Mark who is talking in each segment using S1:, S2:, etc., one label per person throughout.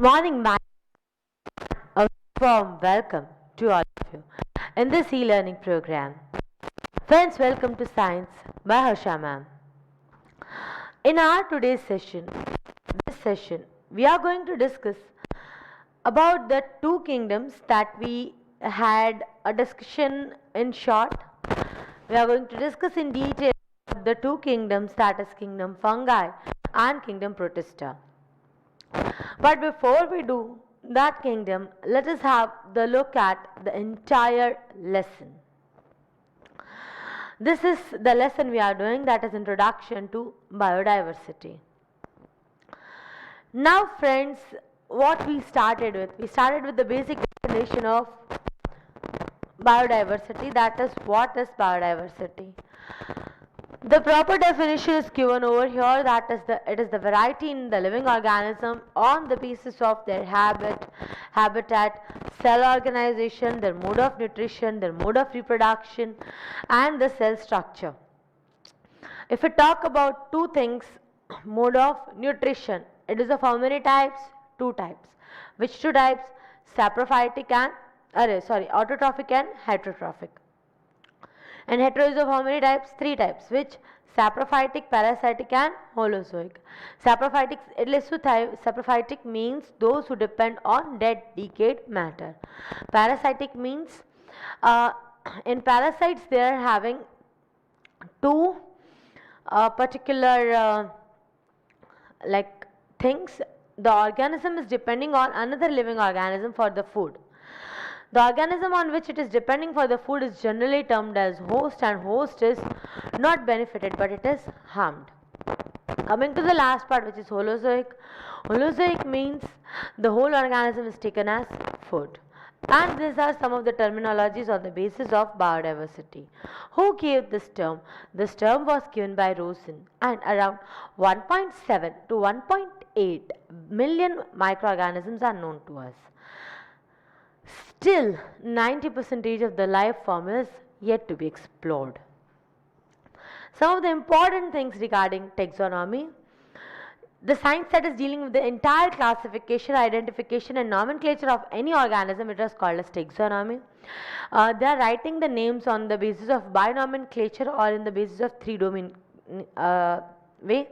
S1: Morning, my a warm welcome to all of you in this e-learning program. Friends, welcome to Science by Harsha ma'am. In our today's session, we are going to discuss about the two kingdoms that we had a discussion in short. We are going to discuss in detail the two kingdoms, that is Kingdom Fungi and Kingdom Protista. But before we do that kingdom, let us have the look at the entire lesson. This is the lesson we are doing, that is Introduction to Biodiversity. Now friends, what we started with the basic definition of biodiversity, that is what is biodiversity. The proper definition is given over here, that is it is the variety in the living organism on the basis of their habitat, cell organization, their mode of nutrition, their mode of reproduction and the cell structure. If we talk about two things, mode of nutrition, it is of how many types? Two types. Which two types? Saprophytic and autotrophic and heterotrophic. And hetero is of how many types? Three types. Which? Saprophytic, parasitic and holozoic. Saprophytic means those who depend on dead, decayed matter. Parasitic means in parasites they are having two particular things. The organism is depending on another living organism for the food. The organism on which it is depending for the food is generally termed as host, and host is not benefited but it is harmed. Coming to the last part, which is holozoic. Holozoic means the whole organism is taken as food. And these are some of the terminologies on the basis of biodiversity. Who gave this term? This term was given by Rosen, and around 1.7 to 1.8 million microorganisms are known to us. Still, 90% of the life form is yet to be explored. Some of the important things regarding taxonomy. The science that is dealing with the entire classification, identification and nomenclature of any organism, it is called as taxonomy. They are writing the names on the basis of binomenclature or in the basis of three domain way.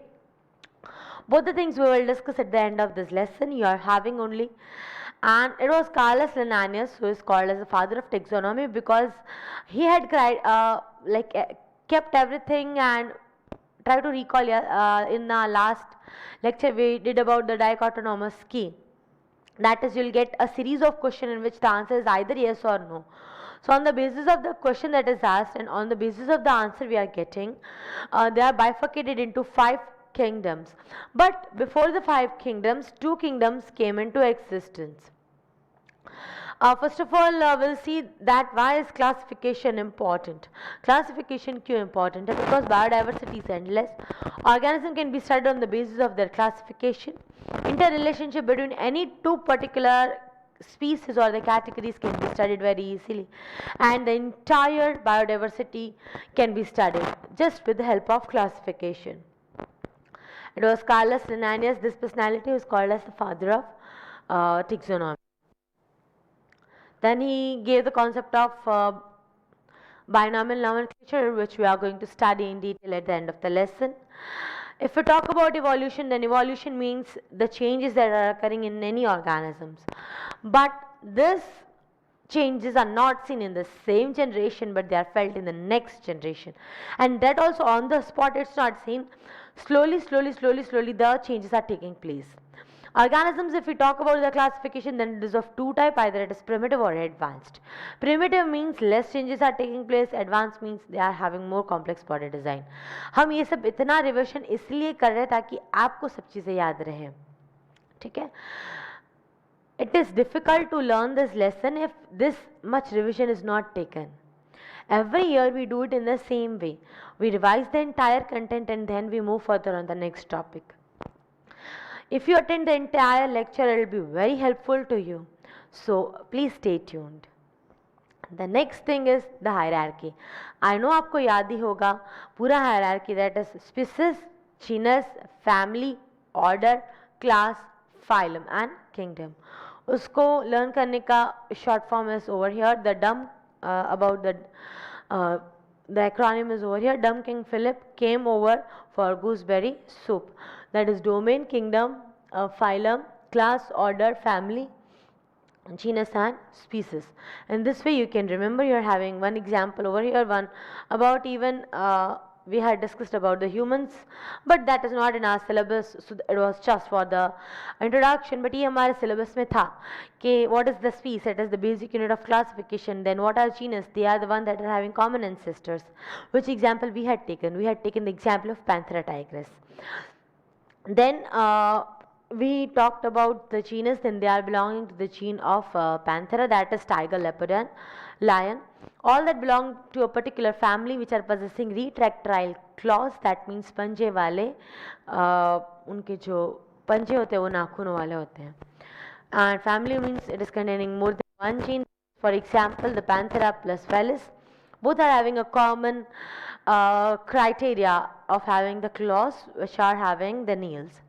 S1: Both the things we will discuss at the end of this lesson. You are having only, and it was Carolus Linnaeus who is called as the father of taxonomy, because he had kept everything. And try to recall in the last lecture we did about the dichotomous key, that is, you will get a series of questions in which the answer is either yes or no. So on the basis of the question that is asked and on the basis of the answer we are getting, they are bifurcated into 5 kingdoms. But before the 5 kingdoms, 2 kingdoms came into existence. First of all, we'll see that why is classification important. Classification क्यों important है? Because biodiversity is endless. Organism can be studied on the basis of their classification. Interrelationship between any two particular species or the categories can be studied very easily, and the entire biodiversity can be studied just with the help of classification. It was Carolus Linnaeus, this personality, who is called as the father of taxonomy. Then he gave the concept of binomial nomenclature, which we are going to study in detail at the end of the lesson. If we talk about evolution, then evolution means the changes that are occurring in any organisms. But these changes are not seen in the same generation, but they are felt in the next generation. And that also on the spot, it's not seen. Slowly, the changes are taking place. Organisms, if we talk about the classification, then it is of two types, either it is primitive or advanced. Primitive means less changes are taking place, advanced means they are having more complex body design. हम ये सब इतना revision इसलिए कर रहे हैं ताकि आपको सब चीज़ें याद रहें, ठीक है? It is difficult to learn this lesson if this much revision is not taken. Every year we do it in the same way. We revise the entire content and then we move further on the next topic. If you attend the entire lecture, it will be very helpful to you. So please stay tuned. The next thing is the hierarchy. I know आपको याद ही होगा पूरा hierarchy, that is species, genus, family, order, class, phylum and kingdom. उसको learn करने का short form is over here. The about the acronym is over here. Dumb King Philip came over for gooseberry soup. That is domain, kingdom, phylum, class, order, family, genus and species. In this way you can remember. You're having one example over here, one about even we had discussed about the humans, but that is not in our syllabus, so it was just for the introduction. But ये हमारे syllabus में था कि what is the species, it is the basic unit of classification. Then what are genus, they are the one that are having common ancestors. Which example we had taken the example of Panthera tigris. Then we talked about the genus, then they are belonging to the gene of Panthera, that is tiger, leopard and lion. All that belong to a particular family which are possessing retractile claws, that means पंजे वाले उनके जो पंजे होते हैं वो नाखूनों वाले होते हैं. And family means it is containing more than one gene. For example, the Panthera plus Felis, both are having a common criteria of having the claws which are having the nails.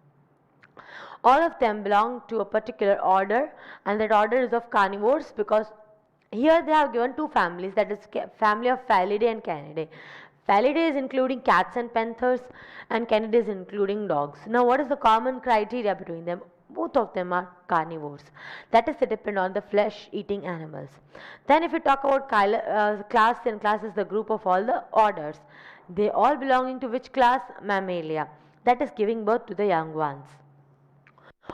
S1: All of them belong to a particular order, and that order is of carnivores, because here they have given two families, that is family of Felidae and Canidae. Felidae is including cats and panthers, and Canidae is including dogs. Now what is the common criteria between them? Both of them are carnivores. That is, they depend on the flesh eating animals. Then if we talk about class, then class is the group of all the orders. They all belonging to which class? Mammalia. That is giving birth to the young ones.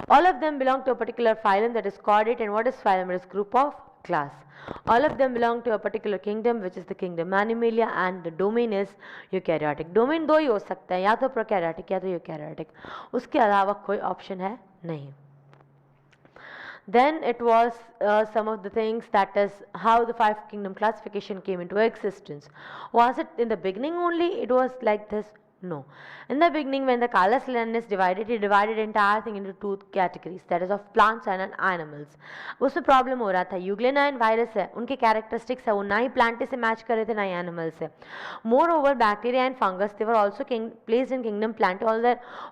S1: All of them belong to a particular phylum, that is chordate. And what is phylum? It is group of class. All of them belong to a particular kingdom, which is the kingdom Animalia, and the domain is eukaryotic. Domain दो ही हो सकता है, या तो prokaryotic या तो eukaryotic. उसके अलावा कोई option है नहीं. Then it was some of the things, that is how the 5 kingdom classification came into existence. Was it in the beginning only it was like this? No. In the beginning, when the Calas Linnaeus divided, he divided entire thing into 2 categories, that is of plants and animals. उसमें problem हो रहा था, यूग्लेनाइन virus है, उनके characteristics है वो ना ही Plantae से मैच कर रहे थे ना ही एनिमल से. More over bacteria and fungus, they were also placed in kingdom plantae,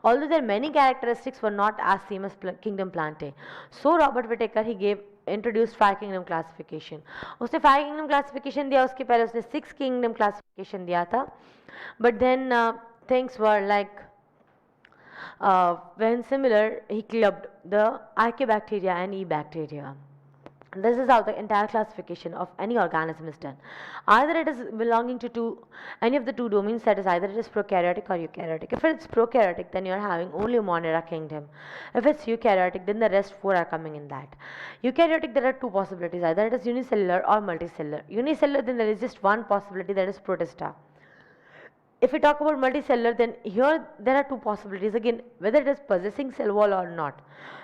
S1: although their many characteristics were not as same as kingdom plantae. So Robert Whittaker, he introduced 5 kingdom classification. उसने 5 kingdom classification दिया, उसके पहले उसने 6 kingdom classification दिया था. But then things were like when similar, he clubbed the Archaebacteria and E bacteria. This is how the entire classification of any organism is done. Either it is belonging to any of the 2 domains, that is either it is prokaryotic or eukaryotic. If it's prokaryotic, then you are having only Monera kingdom. If it's eukaryotic, then the rest 4 are coming in that. Eukaryotic, there are 2 possibilities, either it is unicellular or multicellular. Unicellular, then there is just one possibility, that is Protista. If we talk about multicellular, then here there are 2 possibilities again, whether it is possessing cell wall or not.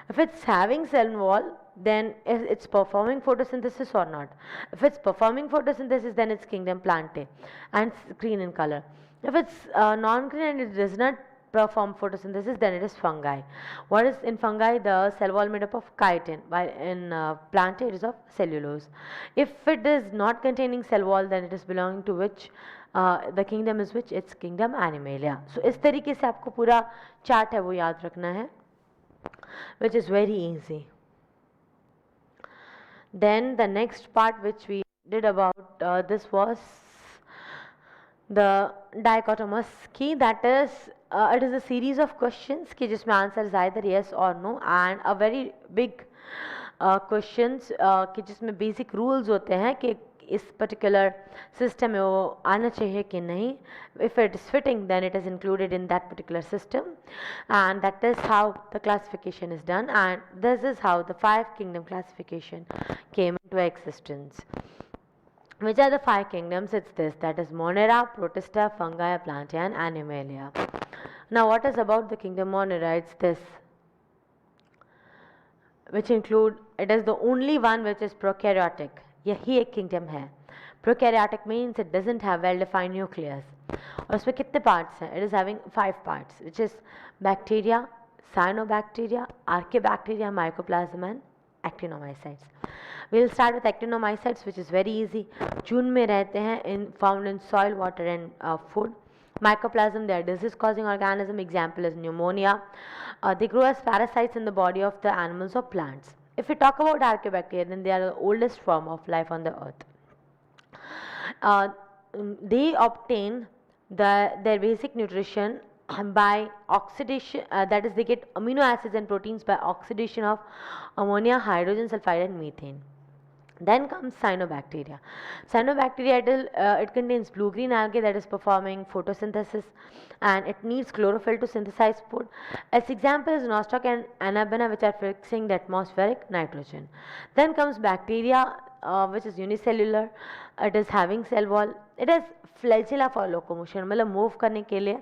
S1: If it's having cell wall, then it's performing photosynthesis or not. If it's performing photosynthesis, then it's kingdom plantae and green in color. If it's non-green and it does not perform photosynthesis, then it is fungi. What is in fungi? The cell wall made up of chitin, while in plantae it is of cellulose. If it is not containing cell wall, then it is belonging to which? The kingdom is which? It's kingdom Animalia. So इस तरीके से आपको पूरा chart है वो याद रखना है, which is very easy. Then the next part which we did about this was the dichotomous key, that is it is a series of questions कि जिसमें answer is either yes or no, and a very big questions कि जिसमें basic rules होते हैं कि इस particular system में वो आना चाहिए कि नहीं. If it is fitting, then it is included in that particular system, and that is how the classification is done, and this is how the 5 kingdom classification came into existence. Which are the 5 kingdoms? It's this, that is Monera, Protista, Fungi, Plantae and Animalia. Now what is about the kingdom Monera? It's this, which include, it is the only one which is prokaryotic. यही एक kingdom है. Prokaryotic means it doesn't have well defined nucleus. और उसमें कितने parts हैं? It is having 5 parts, which is bacteria, cyanobacteria, archaebacteria, mycoplasm and actinomycetes. We will start with actinomycetes, which is very easy. जून में रहते हैं, in found in soil, water and food. Mycoplasma, they are disease-causing organism. Example is pneumonia. They grow as parasites in the body of the animals or plants. If we talk about archaeobacteria, then they are the oldest form of life on the earth. They obtain their basic nutrition by oxidation, that is, they get amino acids and proteins by oxidation of ammonia, hydrogen sulfide, and methane. Then comes cyanobacteria. Cyanobacteria, it contains blue-green algae that is performing photosynthesis, and it needs chlorophyll to synthesize food. Its example is nostoc and anabaena, which are fixing the atmospheric nitrogen. Then comes bacteria, which is unicellular. It is having cell wall. It has flagella for locomotion, मतलब move करने के लिए.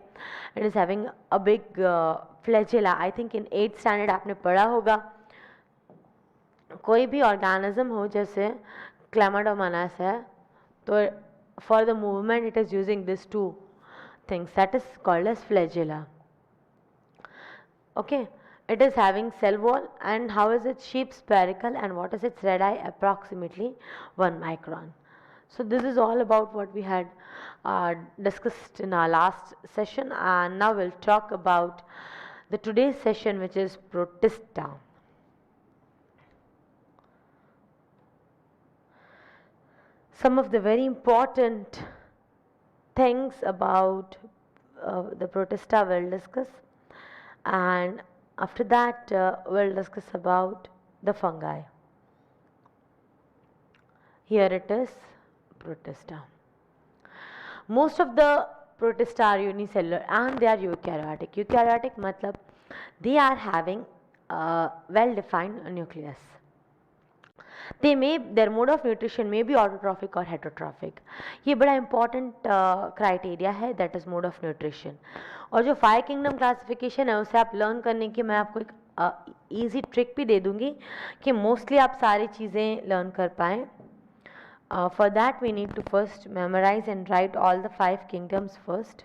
S1: It is having a big flagella. I think in 8th standard आपने पढ़ा होगा. कोई भी organism हो जैसे क्लैमाडोमोनास है तो for the movement it is using this two things that is called as flagella. Okay, it is having cell wall, and how is its shape? Spherical, and what is its radii? Approximately 1 micron. So this is all about what we had discussed in our last session, and now we'll talk about the today's session, which is Protista. Some of the very important things about the Protista we'll discuss, and after that we'll discuss about the fungi. Here it is, Protista. Most of the Protista are unicellular and they are eukaryotic. Eukaryotic matlab they are having a well-defined nucleus. Their mode of nutrition may be autotrophic or heterotrophic. ये बड़ा important criteria है, that is mode of nutrition. और जो 5 kingdom classification है उसे आप learn करने की मैं आपको एक easy trick भी दे दूँगी कि mostly आप सारी चीज़ें learn कर पाएँ. For that we need to first memorize and write all the 5 kingdoms first.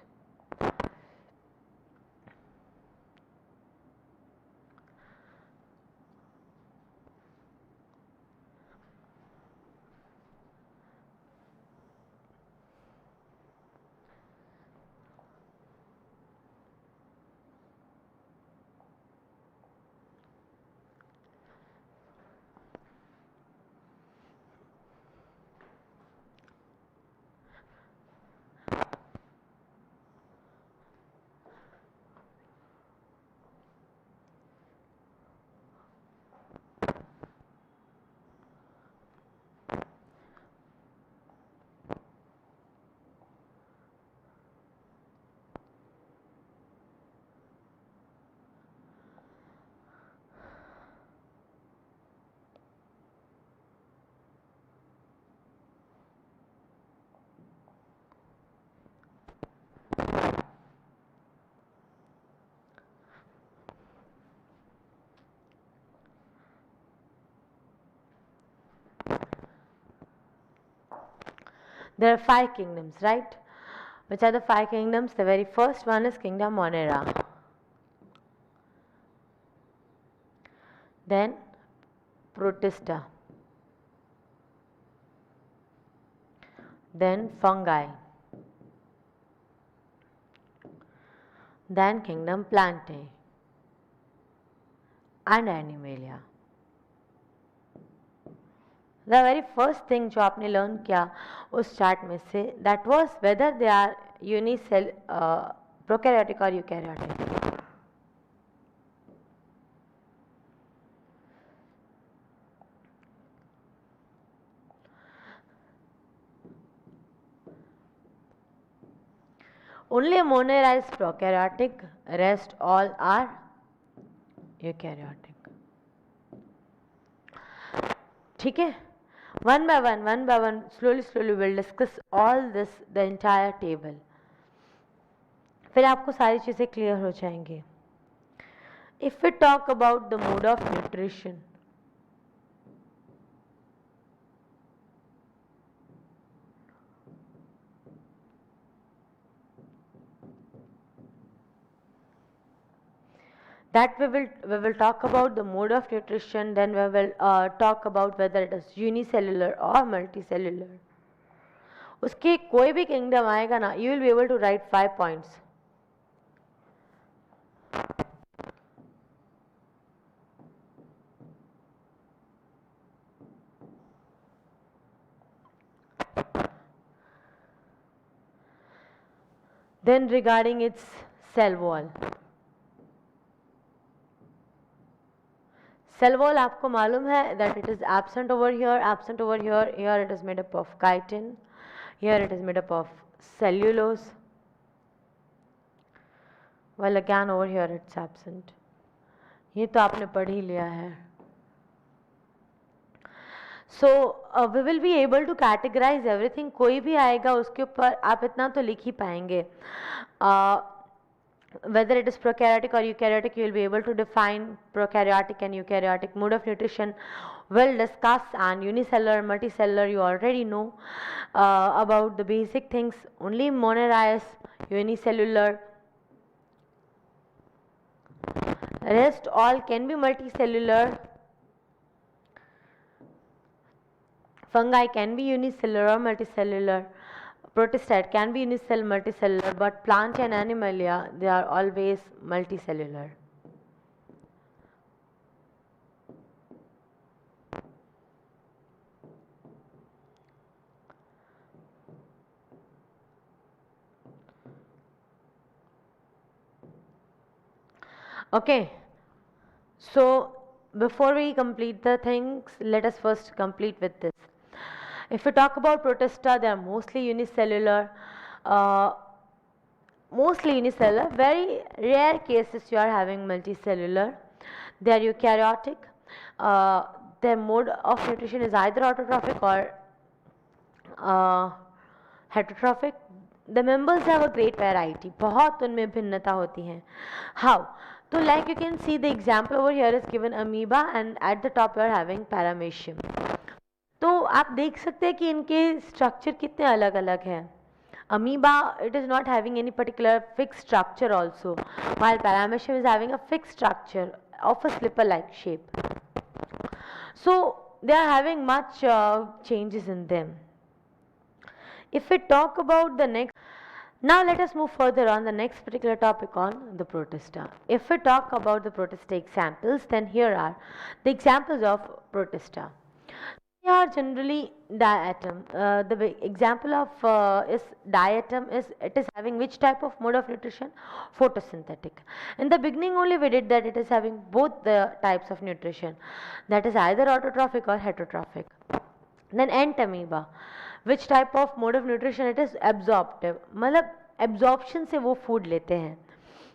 S1: There are 5 kingdoms, right? Which are the 5 kingdoms? The very first one is Kingdom Monera. Then Protista. Then fungi. Then Kingdom Plantae and Animalia. The very first thing जो आपने learn किया उस chart में से, that was whether they are prokaryotic or eukaryotic. Only Monera is prokaryotic, rest all are eukaryotic. ठीक है? One by one, slowly we'll discuss all this, the entire table. फिर आपको सारी चीज़ें clear हो जाएंगी. If we talk about the mode of nutrition, that we will talk about the mode of nutrition, then we will talk about whether it is unicellular or multicellular. उसके कोई भी kingdom आएगा ना, you will be able to write 5 points. Then regarding its cell wall. Cell wall आपको मालूम है that it is absent over here, absent over here. Here it is made up of chitin. Here it is made up of cellulose. Well, again over here it's absent. ये तो आपने पढ़ ही लिया है. So we will be able to categorize everything. कोई भी आएगा उसके ऊपर आप इतना तो लिख ही पाएंगे. Whether it is prokaryotic or eukaryotic, you will be able to define prokaryotic and eukaryotic mode of nutrition. We'll discuss, and unicellular, multicellular, you already know about the basic things. Only monomerous, unicellular. Rest all can be multicellular. Fungi can be unicellular or multicellular. Protistid can be unicellular, multicellular, but plant and animalia, they are always multicellular. Okay, so before we complete the things, let us first complete with this. If we talk about Protista, they are mostly unicellular. Very rare cases you are having multicellular. They are eukaryotic. Their mode of nutrition is either autotrophic or heterotrophic. The members have a great variety. बहुत उनमें भिन्नता होती हैं. How? So like you can see the example over here is given amoeba, and at the top you are having paramecium. तो आप देख सकते हैं कि इनके स्ट्रक्चर कितने अलग अलग हैं. Amoeba, it is not having any particular fixed structure also, while paramecium is having a fixed structure of a slipper-like shape. So they are having much changes in them. If we talk about the next, now let us move further on the next particular topic on the Protista. If we talk about the Protista examples, then here are the examples of Protista. They are generally diatom. The example of is diatom is it is having which type of mode of nutrition? Photosynthetic. In the beginning only we did that it is having both the types of nutrition, that is either autotrophic or heterotrophic. Then entamoeba, which type of mode of nutrition it is? Absorptive. मतलब absorption से वो food लेते हैं.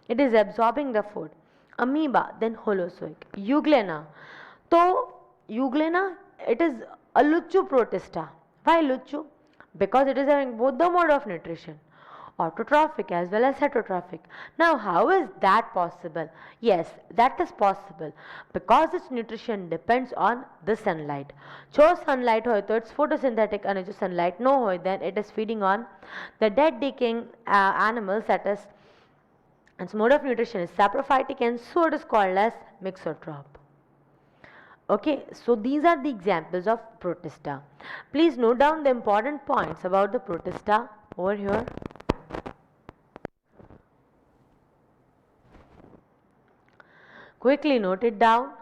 S1: It is absorbing the food. Amoeba, then holozoic. Euglena. तो Euglena, it is a Luchu protista. Why Luchu? Because it is having both the mode of nutrition, autotrophic as well as heterotrophic. Now how is that possible? Yes, that is possible because its nutrition depends on the sunlight. जो sunlight हो तो it's photosynthetic, and जो sunlight no हो then it is feeding on the dead decaying animals, that is its mode of nutrition is saprophytic, and so it is called as mixotroph. Okay, so these are the examples of Protista. Please note down the important points about the Protista over here. Quickly note it down.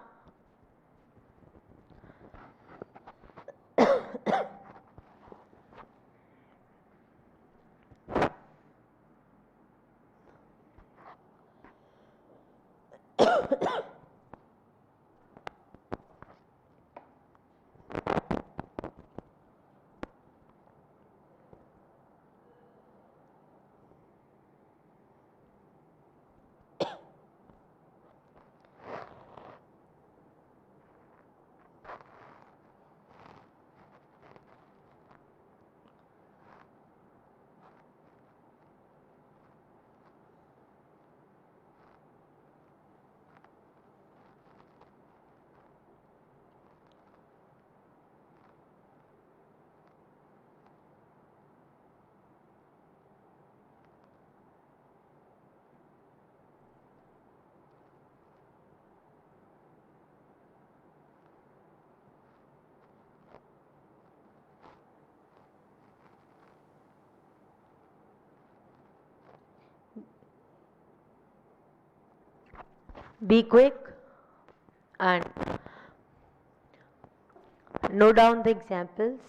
S1: Be quick and note down the examples.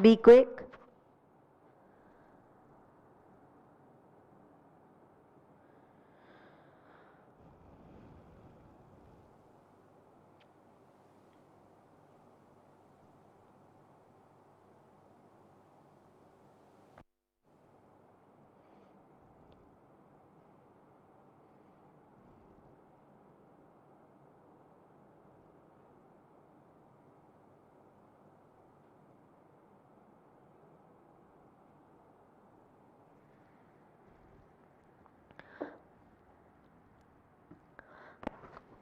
S1: Be quick.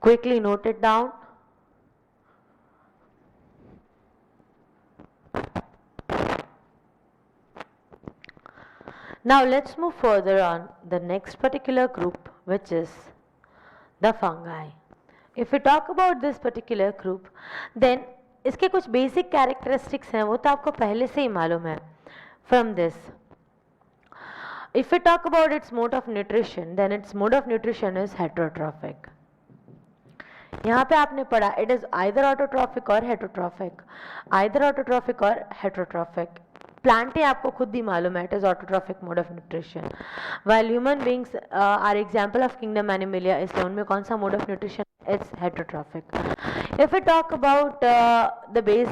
S1: Quickly note it down. Now let's move further on the next particular group, which is the fungi. If we talk about this particular group, then इसके कुछ basic characteristics हैं, वो तो आपको पहले से ही मालूम है from this. If we talk about its mode of nutrition, then its mode of nutrition is heterotrophic. यहाँ पे आपने पढ़ा it is either autotrophic or heterotrophic. Either autotrophic or heterotrophic. Plant ही आपको खुद ही मालूम है, it is autotrophic mode of nutrition. While human beings are example of kingdom Animalia, इसलिए उनमें कौन सा mode of nutrition? It's heterotrophic. If we talk about the base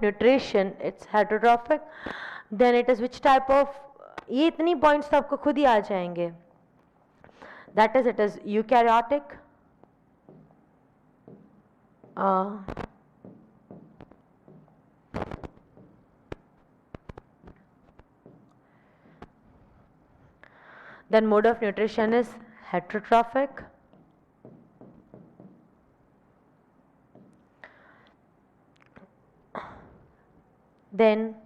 S1: nutrition, it's heterotrophic. Then it is which type of? ये इतनी points तो आपको खुद ही आ जाएंगे. That is, it is eukaryotic. Then mode of nutrition is heterotrophic. Then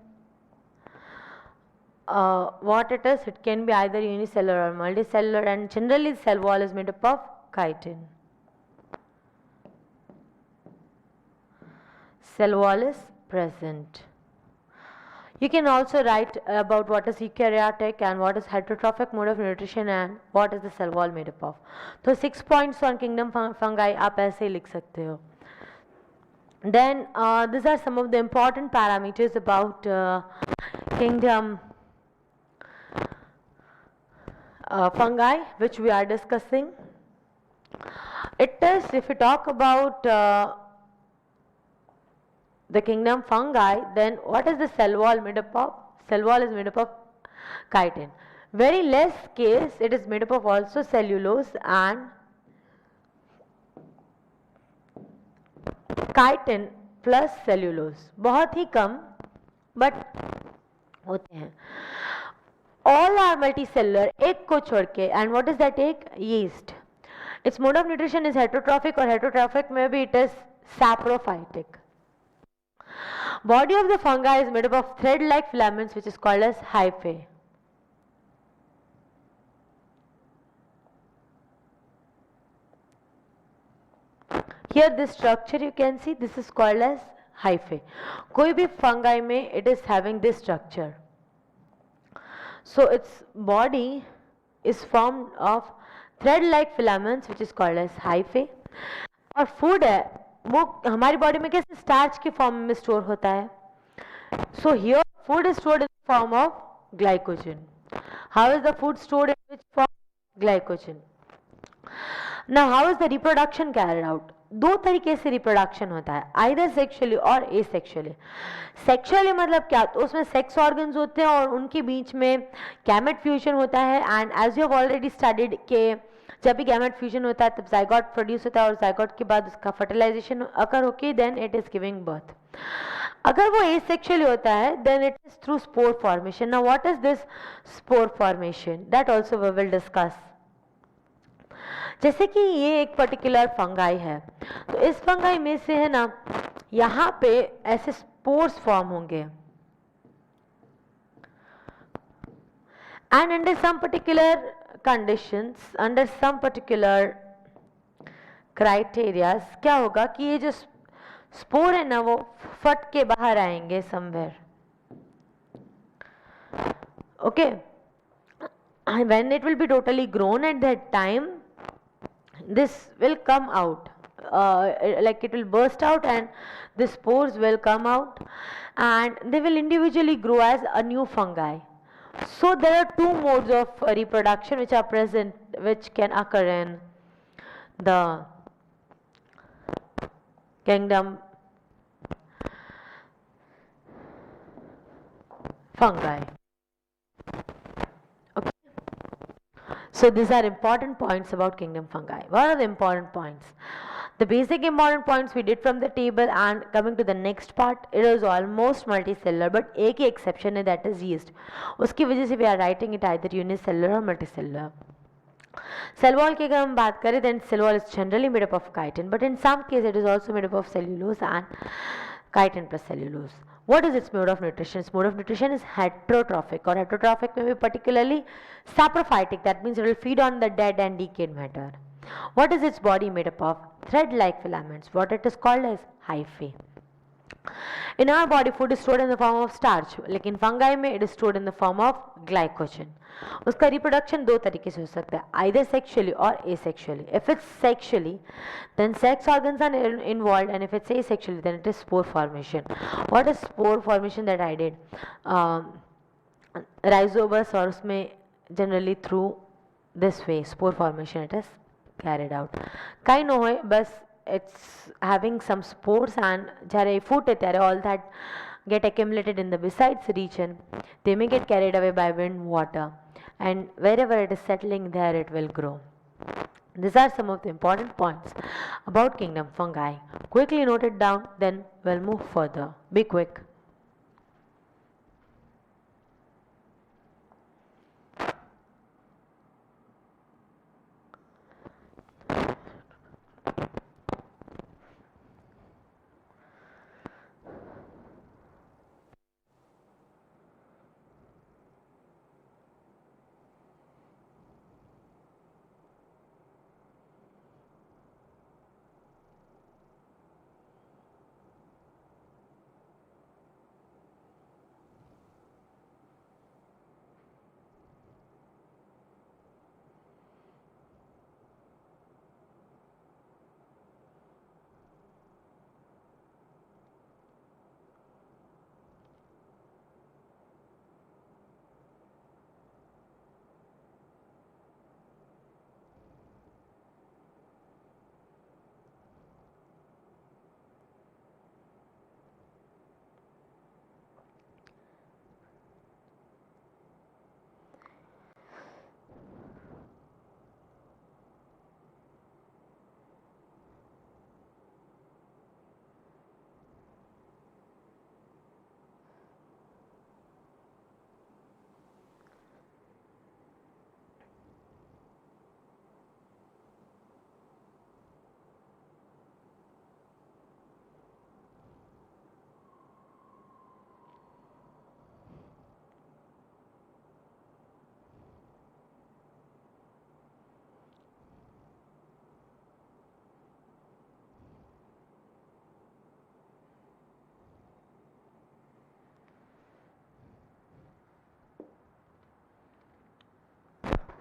S1: what it is, it can be either unicellular or multicellular, and generally the cell wall is made up of chitin. Cell wall is present. You can also write about what is eukaryotic and what is heterotrophic mode of nutrition and what is the cell wall made up of. So 6 points on kingdom fungi आप ऐसे ही लिख सकते हो. Then these are some of the important parameters about kingdom fungi which we are discussing. It is, if we talk about the kingdom fungi, then what is the cell wall made up of? Cell wall is made up of chitin. Very less case, it is made up of also cellulose and chitin plus cellulose. बहुत ही कम but होते हैं. All are multicellular, एक को छोड़ के. And what is that egg? Yeast. Its mode of nutrition is heterotrophic, or heterotrophic maybe it is saprophytic. Body of the fungi is made up of thread-like filaments which is called as hyphae. Here this structure you can see, this is called as hyphae. कोई भी fungi में it is having this structure. So its body is formed of thread like filaments which is called as hyphae. और food है वो हमारी body में कैसे starch के फॉर्म में स्टोर होता है। So here food is stored in the form of glycogen. How is the food stored in which form? Glycogen. Now how is the reproduction carried out? दो तरीके से रिप्रोडक्शन होता है, आइदर सेक्सुअली और asexually. Sexually मतलब क्या, तो उसमें सेक्स ऑर्गन्स होते हैं और उनके बीच में गैमेट फ्यूजन होता है। And as you have already studied के जब भी गैमेट फ्यूजन होता है तब जाइगोट प्रोड्यूस होता है और जाइगोट के बाद उसका फर्टिलाइजेशन अकर होके then it is giving birth. अगर वो एसेक्सुअली होता है then it is through spore formation. Now what is this spore formation, that also we will discuss. जैसे कि ये एक पर्टिकुलर फंगाई है, तो इस फंगाई में से है ना यहाँ पे ऐसे स्पोर्स फॉर्म होंगे and under some particular conditions, under some particular criterias क्या होगा कि ये जो स्पोर है ना वो फट के बाहर आएंगे somewhere. Okay, when it will be totally grown at that time this will come out, like it will burst out and the spores will come out and they will individually grow as a new fungi. So there are two modes of reproduction which are present, which can occur in the kingdom fungi. So these are important points about kingdom fungi. What are the important points? The basic important points we did from the table, and coming to the next part, it is almost multicellular, but एक ही exception है, that is yeast. उसकी वजह से we are writing it either unicellular or multicellular. Cell wall की अगर हम बात करें then cell wall is generally made up of chitin, but in some case it is also made up of cellulose and chitin plus cellulose. What is its mode of nutrition? Its mode of nutrition is heterotrophic, और heterotrophic में भी particularly saprophytic, that means it will feed on the dead and decayed matter. What is its body made up of? Thread-like filaments, what it is called as hyphae. In our body food is stored in the form of starch, लेकिन fungi में it is stored in the form of glycogen. उसका reproduction दो तरीके से हो सकता है, either sexually or asexually. If it's sexually then sex organs are involved, and if it's asexually then it is spore formation. What is spore formation that I did? Rhizobus और उसमें generally through this way spore formation it is carried out. કાંઈ ન હોય, બસ it's having some spores, and જ્યારે ફૂટે ત્યારે all that get accumulated in the besides region, they may get carried away by wind, water, and wherever it is settling there it will grow. These are some of the important points about kingdom fungi. Quickly note it down, then we'll move further. Be quick.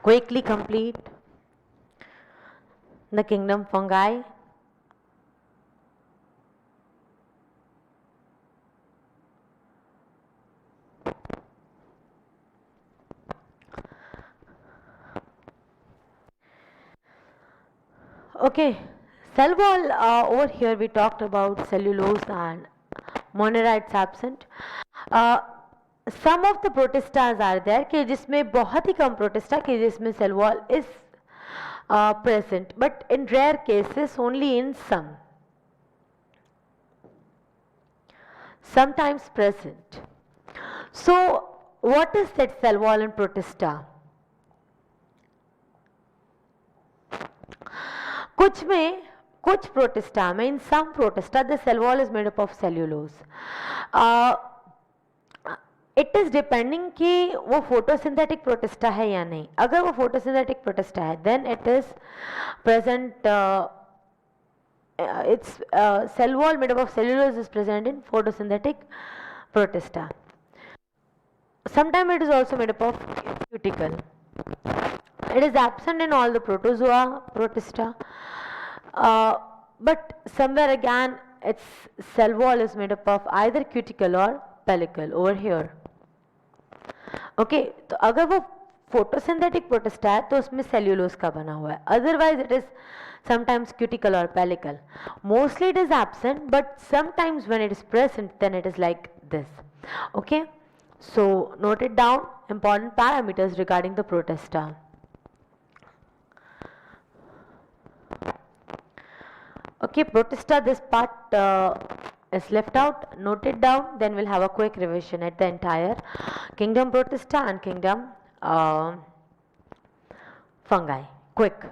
S1: Quickly complete. The kingdom fungi. Okay, cell wall, over here we talked about cellulose and Monera, it's absent. Some of the protestas are there कि जिसमें बहुत ही कम protesta कि जिसमें cell wall is present, but in rare cases only in sometimes present. So what is that cell wall in protista? कुछ protista में, in some protista the cell wall is made up of cellulose. It is depending कि वो photosynthetic protista है या नहीं. अगर वो photosynthetic protista है then it is present, its cell wall made up of cellulose is present in photosynthetic protista. Sometimes it is also made up of cuticle. It is absent in all the protozoa protista, but somewhere again its cell wall is made up of either cuticle or pellicle over here. Okay, तो अगर वो photosynthetic protista है तो उसमें cellulose का बना हुआ है. Otherwise it is sometimes cuticle or pellicle. Mostly it is absent, but sometimes when it is present then it is like this. Okay, so note it down, important parameters regarding the protista. Okay, protista, this part is left out. Note it down, then we'll have a quick revision at the entire kingdom protista and kingdom fungi. Quick.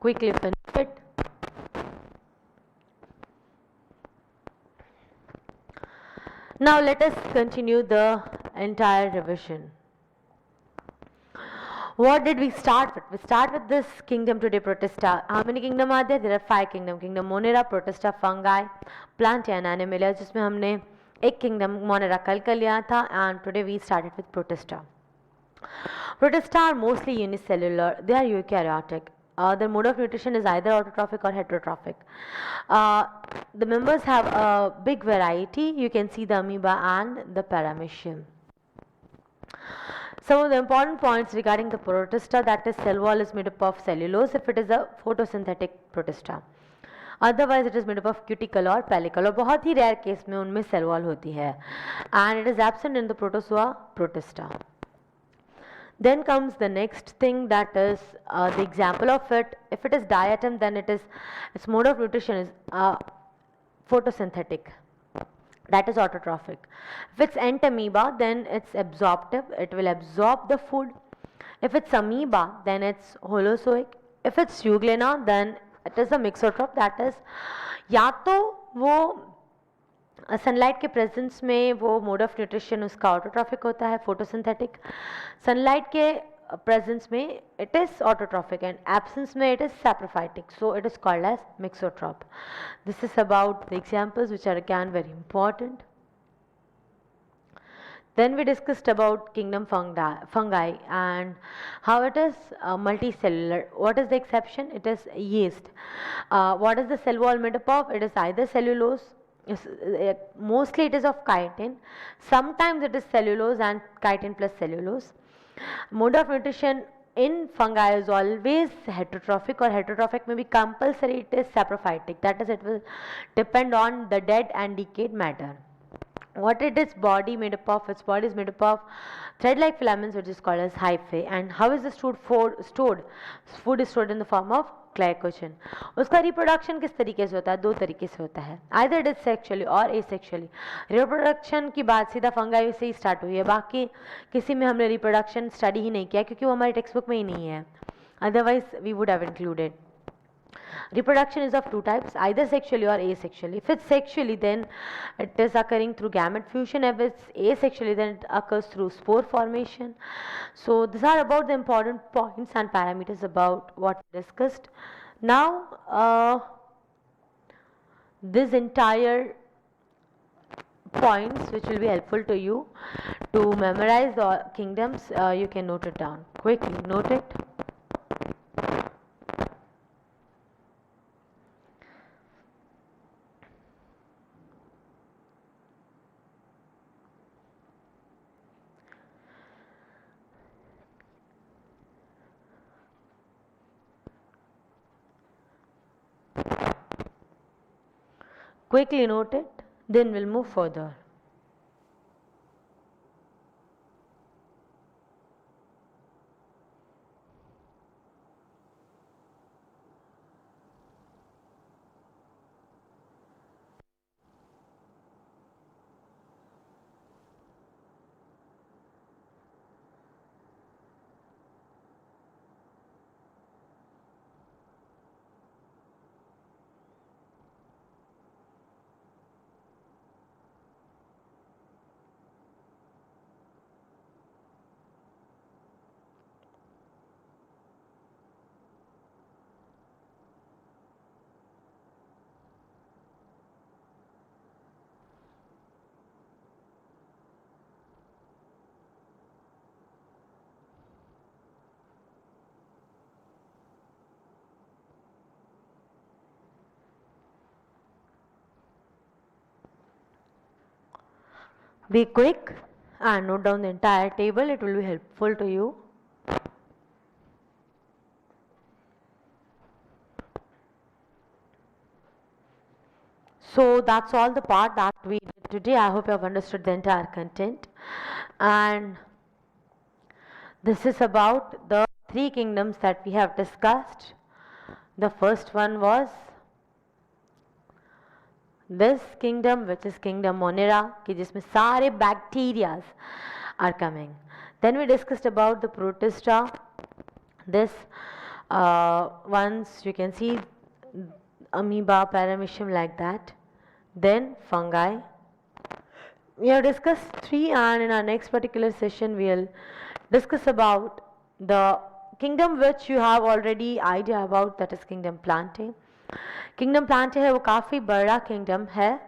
S1: Quickly finish it. Now let us continue the entire revision. What did we start with? We start with this kingdom today, protista. How many kingdom are there? There are 5 kingdom. Kingdom Monera, protista, fungi, plantae and animalia, जिसमें हमने एक kingdom Monera कल कर लिया था, and today we started with protista. Protista are mostly unicellular. They are eukaryotic. Their mode of nutrition is either autotrophic or heterotrophic. The members have a big variety. You can see the amoeba and the paramecium. Some of the important points regarding the protista, that is cell wall is made up of cellulose if it is a photosynthetic protista. Otherwise it is made up of cuticle or pellicle, और बहुत ही rare case में उनमें cell wall होती है, and it is absent in the protozoa protista. Then comes the next thing, that is the example of it. If it is diatom, then its mode of nutrition is photosynthetic, that is autotrophic. If it's entamoeba, then it's absorptive, it will absorb the food. If it's amoeba, then it's holozoic. If it's euglena, then it is a mixotroph, that is या तो वो sunlight के presence में वो mode of nutrition उसका autotrophic होता है, photosynthetic. Sunlight के presence में it is autotrophic and absence में it is saprophytic, so it is called as mixotroph. This is about the examples which are again very important. Then we discussed about kingdom fungi and how it is multicellular. What is the exception? It is yeast. What is the cell wall made up of? It is either cellulose Mostly it is of chitin. Sometimes it is cellulose and chitin plus cellulose. Mode of nutrition in fungi is always heterotrophic, or heterotrophic may be compulsory, it is saprophytic. That is, it will depend on the dead and decayed matter. What it is body made up of? Its body is made up of thread like filaments, which is called as hyphae. And how is this food stored? Food is stored in the form of glycogen. उसका reproduction किस तरीके से होता है? दो तरीके से होता है, आइदर इट इज सेक्चुअली और एसेक्चुअली. रिप्रोडक्शन की बात सीधा फंगाई से ही स्टार्ट हुई है, बाकी किसी में हमने रिप्रोडक्शन स्टडी ही नहीं किया क्योंकि वो हमारे टेक्स्ट बुक में ही नहीं है, otherwise we would have included. Reproduction is of two types, either sexually or asexually. If it's sexually, then it is occurring through gamete fusion. If it's asexually, then it occurs through spore formation. So these are about the important points and parameters about what we discussed. Now this entire points which will be helpful to you to memorize the kingdoms, you can note it down. Quickly note it. Quickly note it, then we'll move further. Be quick and note down the entire table, it will be helpful to you. So that's all the part that we did today. I hope you have understood the entire content. And this is about the three kingdoms that we have discussed. The first one was this kingdom, which is kingdom Monera, कि जिसमें सारे bacterias are coming. Then we discussed about the protista. This once you can see amoeba, paramecium, like that. Then fungi. We have discussed three, and in our next particular session we'll discuss about the kingdom which you have already idea about, that is kingdom Plantae. Kingdom Plantae है वो काफ़ी बड़ा kingdom है.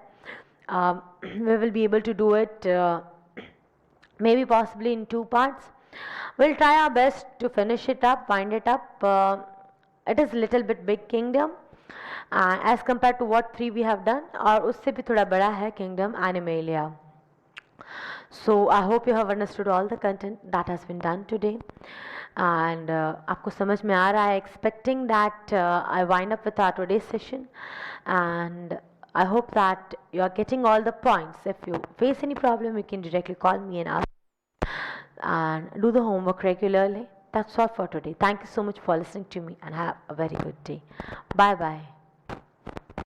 S1: We will be able to do it maybe possibly in two parts. We'll try our best to finish it up, wind it up. It is little bit big kingdom as compared to what three we have done, और उससे भी थोड़ा बड़ा है kingdom Animalia. So I hope you have understood all the content that has been done today, and आपको समझ में आ रहा है. Expecting that I wind up with our today's session, and I hope that you are getting all the points. If you face any problem, you can directly call me and ask, and do the homework regularly. That's all for today. Thank you so much for listening to me, and have a very good day. Bye bye.